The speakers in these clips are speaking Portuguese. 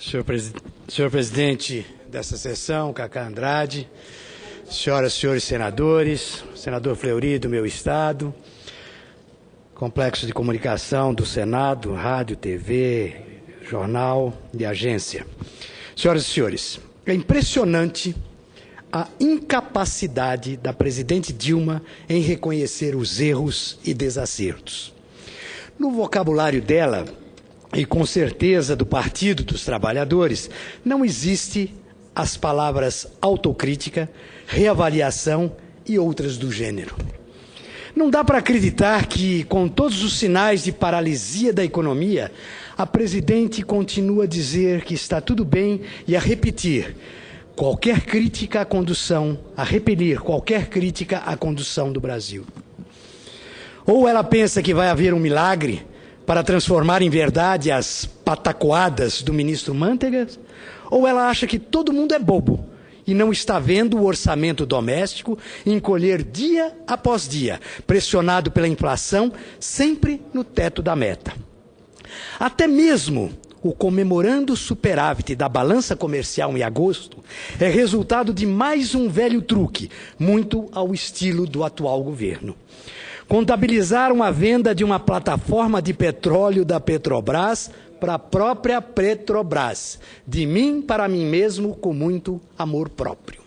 Senhor presidente dessa sessão, Cacá Andrade, senhoras e senhores senadores, senador Fleury do meu estado, complexo de comunicação do Senado, rádio, TV, jornal e agência. Senhoras e senhores, é impressionante a incapacidade da presidente Dilma em reconhecer os erros e desacertos. No vocabulário dela, e com certeza do Partido dos Trabalhadores, não existe as palavras autocrítica, reavaliação e outras do gênero. Não dá para acreditar que, com todos os sinais de paralisia da economia, a presidente continua a dizer que está tudo bem e a repetir qualquer crítica à condução, a repelir qualquer crítica à condução do Brasil. Ou ela pensa que vai haver um milagre para transformar em verdade as patacoadas do ministro Manteiga, ou ela acha que todo mundo é bobo e não está vendo o orçamento doméstico encolher dia após dia, pressionado pela inflação, sempre no teto da meta. Até mesmo o comemorando superávit da balança comercial em agosto é resultado de mais um velho truque, muito ao estilo do atual governo. Contabilizaram a venda de uma plataforma de petróleo da Petrobras para a própria Petrobras, de mim para mim mesmo, com muito amor próprio.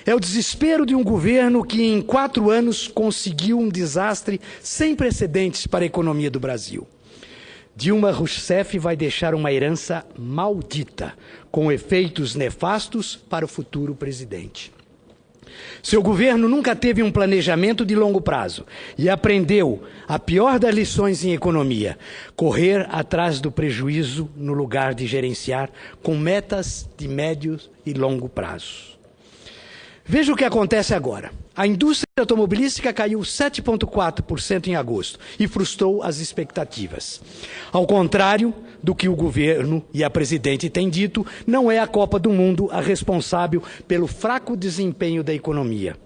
É o desespero de um governo que em 4 anos conseguiu um desastre sem precedentes para a economia do Brasil. Dilma Rousseff vai deixar uma herança maldita, com efeitos nefastos para o futuro presidente. Seu governo nunca teve um planejamento de longo prazo e aprendeu a pior das lições em economia, correr atrás do prejuízo no lugar de gerenciar com metas de médio e longo prazo. Veja o que acontece agora. A indústria automobilística caiu 7,4% em agosto e frustrou as expectativas. Ao contrário do que o governo e a presidente têm dito, não é a Copa do Mundo a responsável pelo fraco desempenho da economia.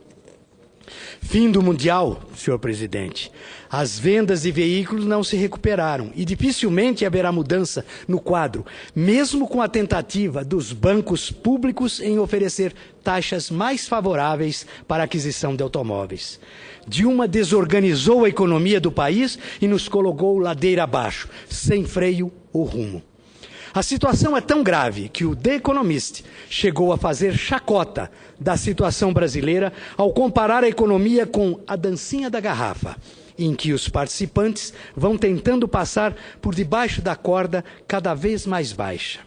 Fim do Mundial, senhor presidente. As vendas de veículos não se recuperaram e dificilmente haverá mudança no quadro, mesmo com a tentativa dos bancos públicos em oferecer taxas mais favoráveis para a aquisição de automóveis. Dilma desorganizou a economia do país e nos colocou ladeira abaixo, sem freio ou rumo. A situação é tão grave que o The Economist chegou a fazer chacota da situação brasileira ao comparar a economia com a dancinha da garrafa, em que os participantes vão tentando passar por debaixo da corda cada vez mais baixa.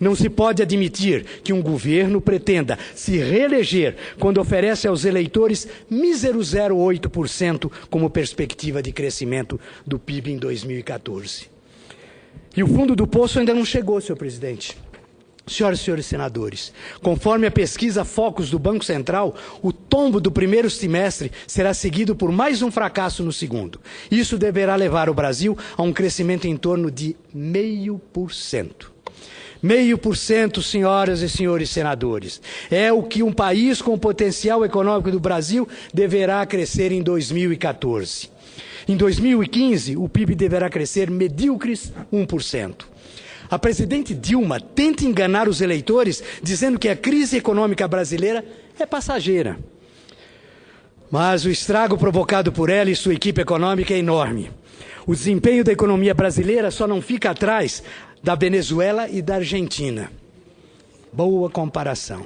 Não se pode admitir que um governo pretenda se reeleger quando oferece aos eleitores mísero 0,8% como perspectiva de crescimento do PIB em 2014. E o fundo do poço ainda não chegou, senhor presidente. Senhoras e senhores senadores, conforme a pesquisa Focus do Banco Central, o tombo do primeiro trimestre será seguido por mais um fracasso no segundo. Isso deverá levar o Brasil a um crescimento em torno de 0,5%. 0,5%, senhoras e senhores senadores, é o que um país com o potencial econômico do Brasil deverá crescer em 2014. Em 2015, o PIB deverá crescer medíocres 1%. A presidente Dilma tenta enganar os eleitores dizendo que a crise econômica brasileira é passageira. Mas o estrago provocado por ela e sua equipe econômica é enorme. O desempenho da economia brasileira só não fica atrás da Venezuela e da Argentina. Boa comparação.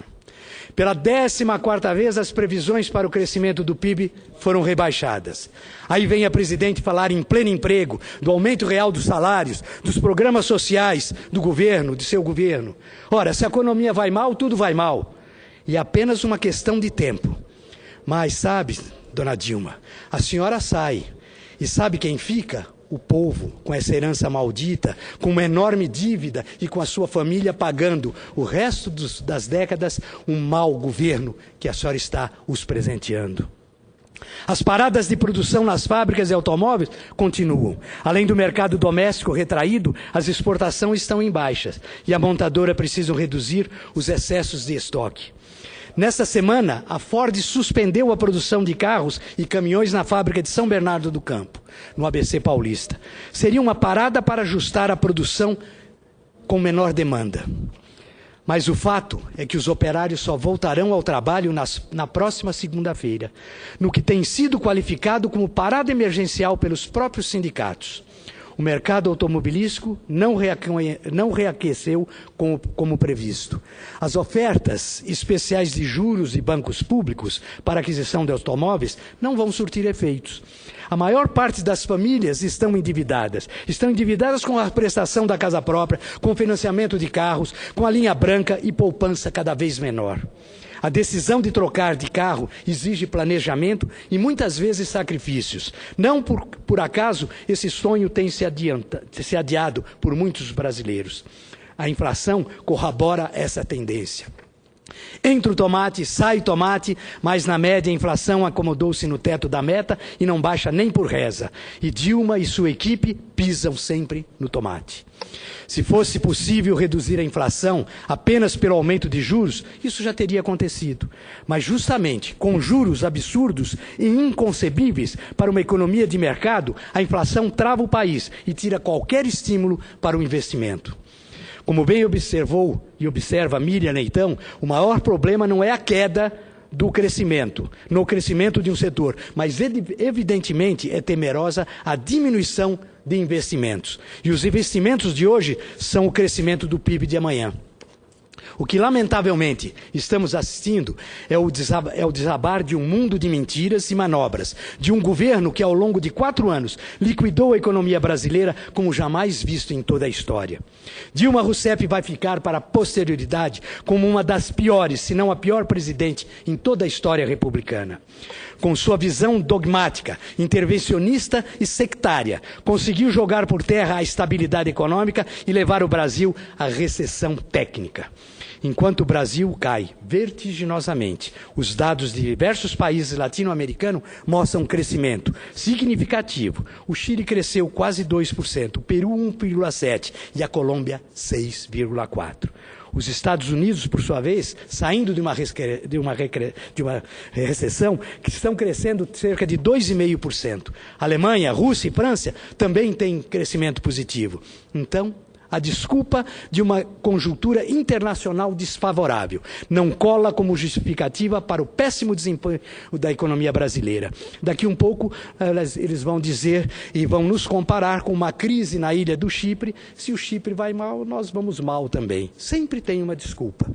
Pela 14ª vez, as previsões para o crescimento do PIB foram rebaixadas. Aí vem a presidente falar em pleno emprego, do aumento real dos salários, dos programas sociais do governo, de seu governo. Ora, se a economia vai mal, tudo vai mal. E é apenas uma questão de tempo. Mas sabe, dona Dilma, a senhora sai. E sabe quem fica? O povo, com essa herança maldita, com uma enorme dívida e com a sua família pagando o resto das décadas um mau governo que a senhora está os presenteando. As paradas de produção nas fábricas de automóveis continuam. Além do mercado doméstico retraído, as exportações estão em baixas e a montadora precisa reduzir os excessos de estoque. Nesta semana, a Ford suspendeu a produção de carros e caminhões na fábrica de São Bernardo do Campo, no ABC Paulista. Seria uma parada para ajustar a produção com menor demanda. Mas o fato é que os operários só voltarão ao trabalho na próxima segunda-feira, no que tem sido qualificado como parada emergencial pelos próprios sindicatos. O mercado automobilístico não reaqueceu como previsto. As ofertas especiais de juros e bancos públicos para aquisição de automóveis não vão surtir efeitos. A maior parte das famílias estão endividadas com a prestação da casa própria, com o financiamento de carros, com a linha branca e poupança cada vez menor. A decisão de trocar de carro exige planejamento e muitas vezes sacrifícios. Não por acaso esse sonho tem se adiado por muitos brasileiros. A inflação corrobora essa tendência. Entra o tomate, sai o tomate, mas na média a inflação acomodou-se no teto da meta e não baixa nem por reza. E Dilma e sua equipe pisam sempre no tomate. Se fosse possível reduzir a inflação apenas pelo aumento de juros, isso já teria acontecido. Mas justamente com juros absurdos e inconcebíveis para uma economia de mercado, a inflação trava o país e tira qualquer estímulo para o investimento. Como bem observou e observa Miriam Leitão, o maior problema não é a queda do crescimento, no crescimento de um setor, mas evidentemente é temerosa a diminuição de investimentos. E os investimentos de hoje são o crescimento do PIB de amanhã. O que, lamentavelmente, estamos assistindo é o desabar de um mundo de mentiras e manobras, de um governo que, ao longo de 4 anos, liquidou a economia brasileira como jamais visto em toda a história. Dilma Rousseff vai ficar para a posterioridade como uma das piores, se não a pior presidente em toda a história republicana. Com sua visão dogmática, intervencionista e sectária, conseguiu jogar por terra a estabilidade econômica e levar o Brasil à recessão técnica. Enquanto o Brasil cai vertiginosamente, os dados de diversos países latino-americanos mostram um crescimento significativo. O Chile cresceu quase 2%, o Peru 1,7% e a Colômbia 6,4%. Os Estados Unidos, por sua vez, saindo de uma recessão, que estão crescendo cerca de 2,5%. Alemanha, Rússia e França também têm crescimento positivo. Então, a desculpa de uma conjuntura internacional desfavorável não cola como justificativa para o péssimo desempenho da economia brasileira. Daqui um pouco eles vão dizer e vão nos comparar com uma crise na ilha do Chipre. Se o Chipre vai mal, nós vamos mal também. Sempre tem uma desculpa.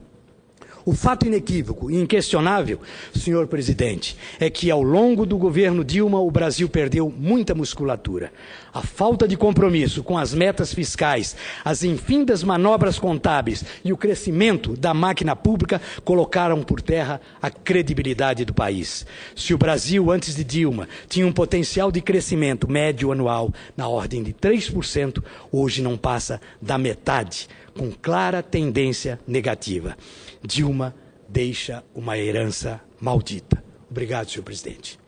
O fato inequívoco e inquestionável, senhor presidente, é que ao longo do governo Dilma o Brasil perdeu muita musculatura. A falta de compromisso com as metas fiscais, as infindas manobras contábeis e o crescimento da máquina pública colocaram por terra a credibilidade do país. Se o Brasil, antes de Dilma, tinha um potencial de crescimento médio anual na ordem de 3%, hoje não passa da metade, com clara tendência negativa. Dilma deixa uma herança maldita. Obrigado, senhor presidente.